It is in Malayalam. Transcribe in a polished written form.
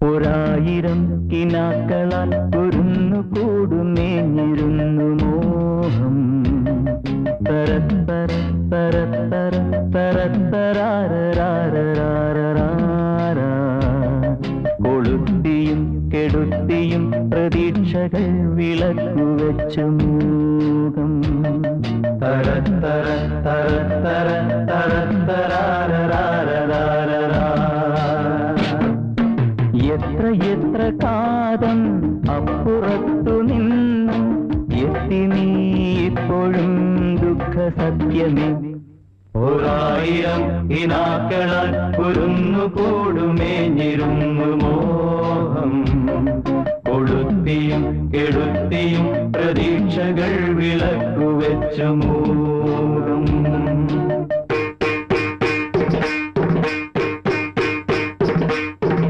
ഒരായിരം കിനാക്കളാൽ കുരുന്നു കൂടുമേഞ്ഞിരുന്നു മോഹം. തരത്തര തരത്തര തരത്തരാരരാരരാരരാര. കൊളുത്തിയും കെടുത്തിയും പ്രതീക്ഷകൾ വിളക്കുവെച്ചു മൂകം. തരത്തര തരത്തര തരത്തരാരരാരരാര. എത്ര എത്ര കാതം അപ്പുറത്തു നിന്നും എത്തി നീ ഇപ്പോഴും ദുഃഖ സത്യമേ. ഒരായിരം കിനാക്കളാൽ കുരുന്നു കൂടുമേഞ്ഞിരുന്നു മോഹം. കൊളുത്തിയും കെടുത്തിയും പ്രതീക്ഷകൾ വിളക്കുവെച്ചു മൂകം.